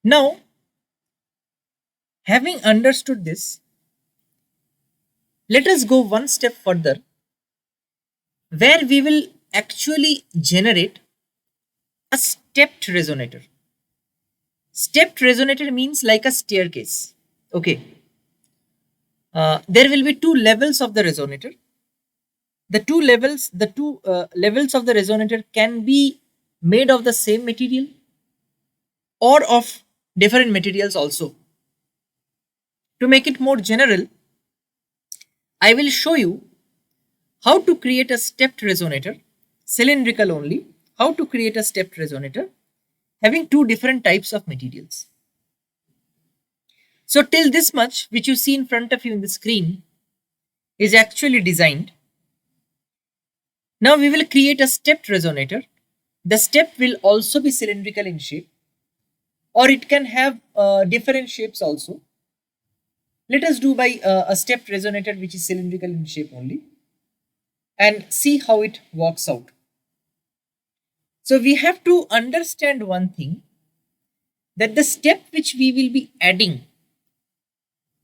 Now, having understood this, let us go one step further where we will actually generate a stepped resonator. Stepped resonator means like a staircase. Okay. There will be two levels of the resonator. The two levels of the resonator can be made of the same material or of different materials also. To make it more general, I will show you how to create a stepped resonator, cylindrical only, how to create a stepped resonator having two different types of materials. So till this much, which you see in front of you in the screen, is actually designed. Now we will create a stepped resonator. The step will also be cylindrical in shape, or it can have different shapes also. Let us do by a stepped resonator which is cylindrical in shape only and see how it works out. So we have to understand one thing, that the step which we will be adding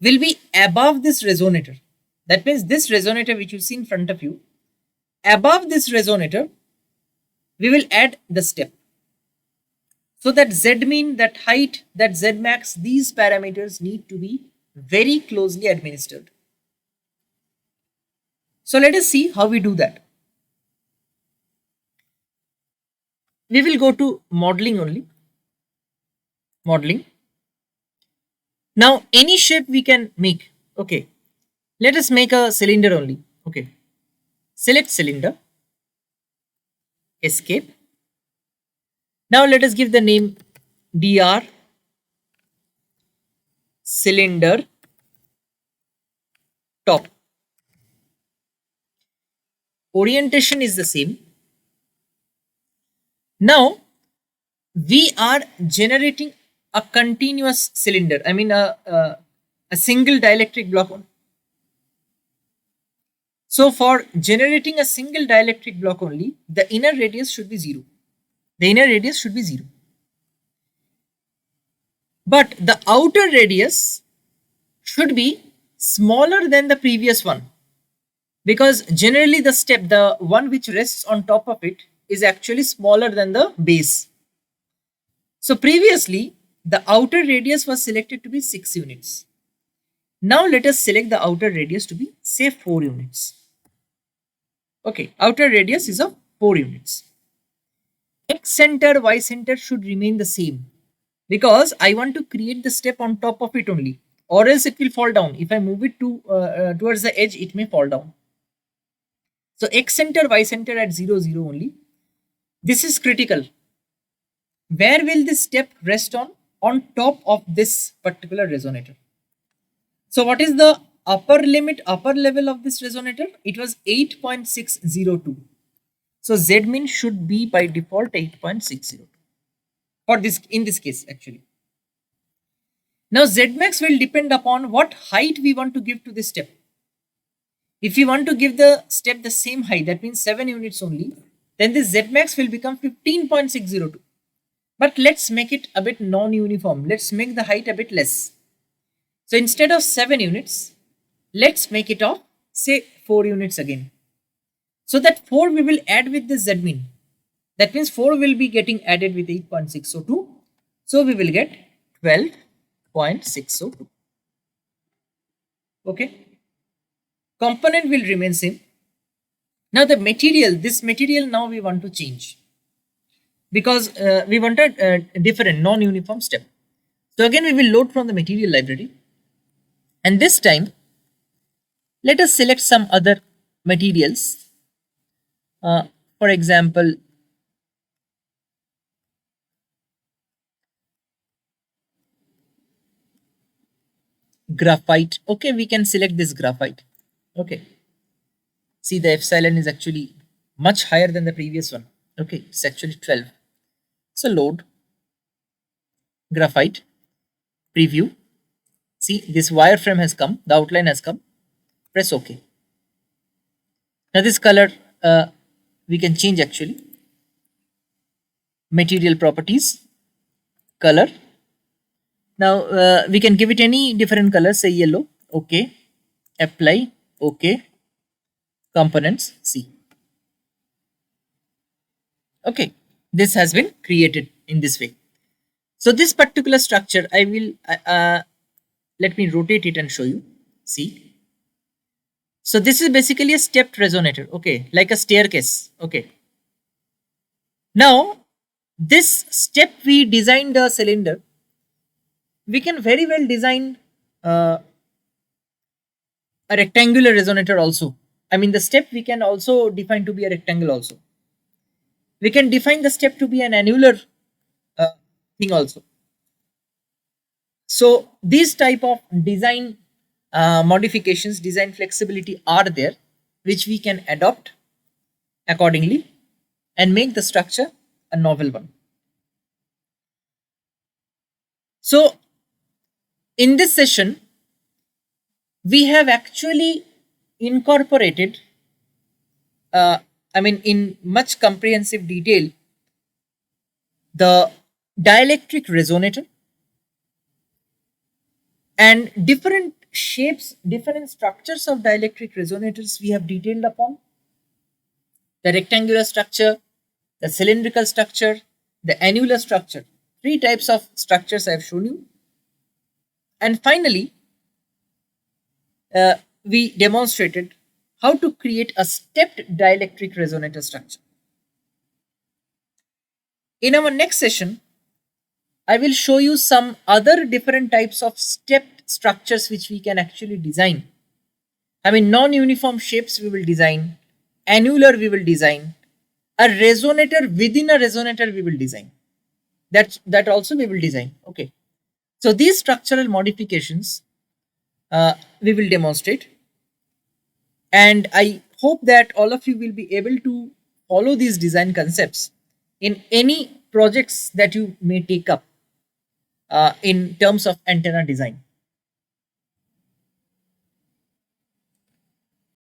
will be above this resonator. That means this resonator which you see in front of you, above this resonator, we will add the step. So that Z mean, that height, that Z max, these parameters need to be very closely administered. So let us see how we do that. We will go to modeling only. Modeling. Now any shape we can make. Okay. Let us make a cylinder only. Okay. Select cylinder. Escape. Now let us give the name DR cylinder top. Orientation is the same. Now we are generating a continuous cylinder. I mean a single dielectric block. So for generating a single dielectric block only, the inner radius should be 0. The inner radius should be 0. But the outer radius should be smaller than the previous one, because generally the step, the one which rests on top of it, is actually smaller than the base. So previously the outer radius was selected to be 6 units. Now let us select the outer radius to be, say, 4 units. Okay, outer radius is of 4 units. X center, Y center should remain the same, because I want to create the step on top of it only, or else it will fall down. If I move it towards the edge, it may fall down. So X center, Y center at 0, 0 only. This is critical. Where will this step rest on? On top of this particular resonator. So what is the upper limit, upper level of this resonator? It was 8.602. So Z min should be by default 8.602 for this, in this case actually. Now Z max will depend upon what height we want to give to this step. If we want to give the step the same height, that means 7 units only, then this Z max will become 15.602. But let's make it a bit non-uniform. Let's make the height a bit less. So instead of 7 units, let's make it of, say, 4 units again. So that 4 we will add with the Z min. That means 4 will be getting added with 8.602. So we will get 12.602. Okay. Component will remain same. Now the material, this material now we want to change, because we wanted a different non-uniform step. So again we will load from the material library, and this time let us select some other materials. For example, graphite. Okay, we can select this graphite. Okay, see, the epsilon is actually much higher than the previous one. Okay, it's actually 12. So load graphite, preview. See, this wireframe has come, the outline has come. Press OK. Now this color we can change actually. Material properties, color, Now we can give it any different color, say yellow. Okay. Apply. Okay. Components. See. Okay. This has been created in this way. So this particular structure, I will let me rotate it and show you. See. So this is basically a stepped resonator. Okay, like a staircase. Okay. Now this step we designed a cylinder. We can very well design a rectangular resonator also. I mean, the step we can also define to be a rectangle also. We can define the step to be an annular uh, thing also. So these type of design modifications, design flexibility are there, which we can adopt accordingly and make the structure a novel one. So in this session, we have actually incorporated, in much comprehensive detail, the dielectric resonator and different shapes, different structures of dielectric resonators we have detailed upon. The rectangular structure, the cylindrical structure, the annular structure. Three types of structures I have shown you. And finally, we demonstrated how to create a stepped dielectric resonator structure. In our next session, I will show you some other different types of stepped structures which we can actually design. Non-uniform shapes we will design, annular we will design, a resonator within a resonator we will design. That also we will design. Okay. So these structural modifications we will demonstrate, and I hope that all of you will be able to follow these design concepts in any projects that you may take up in terms of antenna design.